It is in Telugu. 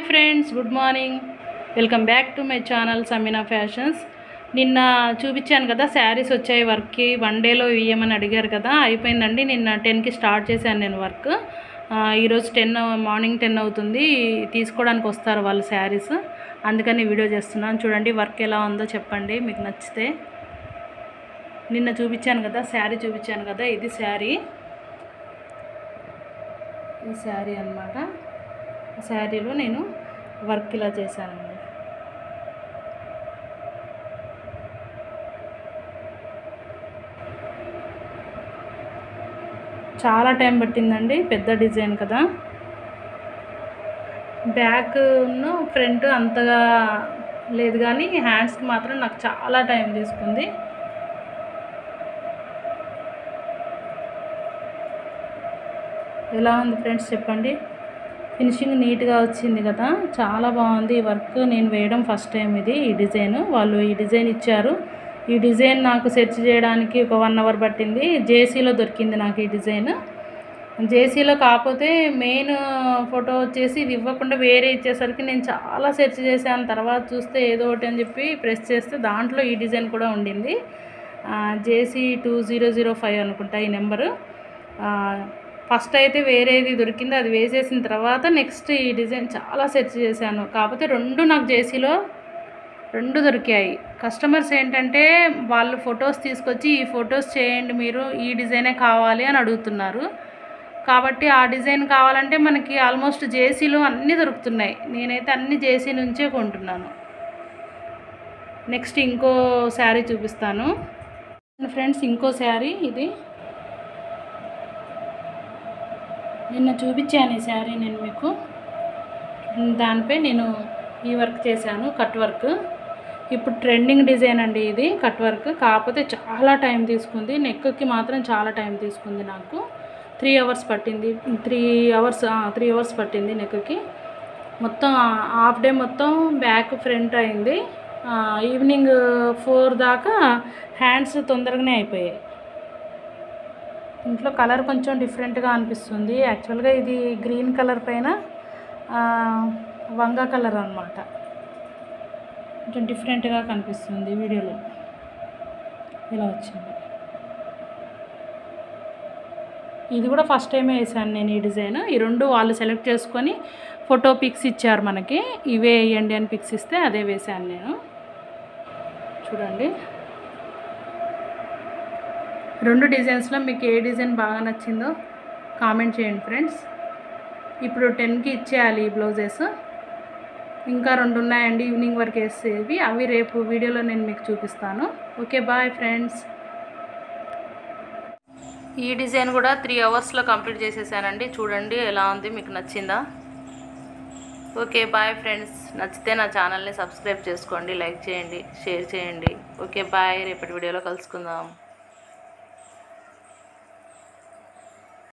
Hi friends, good morning. Welcome back to my channel Sameena fashions. నిన్న చూపించాను కదా శారీస్ వచ్చాయి వర్క్కి, 1 డేలో ఇవ్వమని అడిగారు కదా, అయిపోయిందండి. నిన్న 10కి స్టార్ట్ చేశాను నేను వర్క్. ఈరోజు మార్నింగ్ 10 అవుతుంది. తీసుకోవడానికి వస్తారు వాళ్ళు శారీస్, అందుకని వీడియో చేస్తున్నాను. చూడండి వర్క్ ఎలా ఉందో చెప్పండి మీకు నచ్చితే. నిన్న చూపించాను కదా శారీ చూపించాను కదా, ఇది శారీ, ఈ శారీ అన్నమాట. శారీలో నేను వర్క్ ఇలా చేశానండి. చాలా టైం పట్టిందండి, పెద్ద డిజైన్ కదా. బ్యాక్ ఫ్రంట్ అంతగా లేదు కానీ హ్యాండ్స్కి మాత్రం నాకు చాలా టైం తీసుకుంది. ఎలా ఉంది ఫ్రెండ్స్ చెప్పండి. ఫినిషింగ్ నీట్గా వచ్చింది కదా, చాలా బాగుంది ఈ వర్క్. నేను వేయడం ఫస్ట్ టైం ఇది. ఈ డిజైన్ వాళ్ళు ఈ డిజైన్ ఇచ్చారు. ఈ డిజైన్ నాకు సెర్చ్ చేయడానికి ఒక 1 అవర్ పట్టింది. జేసీలో దొరికింది నాకు ఈ డిజైన్. జేసీలో కాకపోతే మెయిన్ ఫోటో వచ్చేసి ఇది ఇవ్వకుండా వేరే ఇచ్చేసరికి నేను చాలా సెర్చ్ చేశాను. తర్వాత చూస్తే ఏదో ఒకటి అని చెప్పి ప్రెస్ చేస్తే దాంట్లో ఈ డిజైన్ కూడా ఉండింది. జేసీ 2005 అనుకుంటా ఈ నెంబరు. ఫస్ట్ అయితే వేరేది దొరికింది, అది వేసేసిన తర్వాత నెక్స్ట్ ఈ డిజైన్ చాలా సెర్చ్ చేశాను. కాకపోతే 2 నాకు జేసీలో 2 దొరికాయి. కస్టమర్స్ ఏంటంటే వాళ్ళు ఫొటోస్ తీసుకొచ్చి ఈ ఫొటోస్ చేయండి మీరు, ఈ డిజైనే కావాలి అని అడుగుతున్నారు. కాబట్టి ఆ డిజైన్ కావాలంటే మనకి ఆల్మోస్ట్ జేసీలో అన్నీ దొరుకుతున్నాయి. నేనైతే అన్ని జేసీ నుంచే కొంటున్నాను. నెక్స్ట్ ఇంకో శారీ చూపిస్తాను ఫ్రెండ్స్. ఇంకో శారీ ఇది, నిన్న చూపించాను ఈ శారీ నేను మీకు. దానిపై నేను ఈ వర్క్ చేశాను, కట్ వర్క్. ఇప్పుడు ట్రెండింగ్ డిజైన్ అండి ఇది, కట్ వర్క్. కాకపోతే చాలా టైం తీసుకుంది. నెక్కి మాత్రం చాలా టైం తీసుకుంది నాకు. 3 అవర్స్ పట్టింది. 3 అవర్స్ పట్టింది నెక్కి. మొత్తం హాఫ్ డే మొత్తం బ్యాక్ ఫ్రంట్ అయింది. ఈవినింగ్ 4 దాకా హ్యాండ్స్ తొందరగానే అయిపోయాయి. ఇంట్లో కలర్ కొంచెం డిఫరెంట్గా అనిపిస్తుంది. యాక్చువల్గా ఇది గ్రీన్ కలర్ పైన వంగ కలర్ అన్నమాట. కొంచెం డిఫరెంట్గా కనిపిస్తుంది వీడియోలో. ఇలా వచ్చింది. ఇది కూడా ఫస్ట్ టైమే వేసాను నేను ఈ డిజైన్. ఈ 2 వాళ్ళు సెలెక్ట్ చేసుకొని ఫోటో పిక్స్ ఇచ్చారు మనకి, ఇవే వేయండి అని పిక్స్ ఇస్తే అదే వేసాను నేను. చూడండి 2 డిజైన్స్లో మీకు ఏ డిజైన్ బాగా నచ్చిందో కామెంట్ చేయండి ఫ్రెండ్స్. ఇప్పుడు 10కి ఇచ్చేయాలి ఈ బ్లౌజెస్. ఇంకా 2 ఉన్నాయండి ఈవినింగ్ వరకు వేసేవి, అవి రేపు వీడియోలో నేను మీకు చూపిస్తాను. Okay bye friends. ఈ డిజైన్ కూడా 3 అవర్స్లో కంప్లీట్ చేసేసానండి. చూడండి ఎలా ఉంది, మీకు నచ్చిందా? Okay bye friends. నచ్చితే నా ఛానల్ని సబ్స్క్రైబ్ చేసుకోండి, లైక్ చేయండి, షేర్ చేయండి. ఓకే బాయ్, రేపటి వీడియోలో కలుసుకుందాం.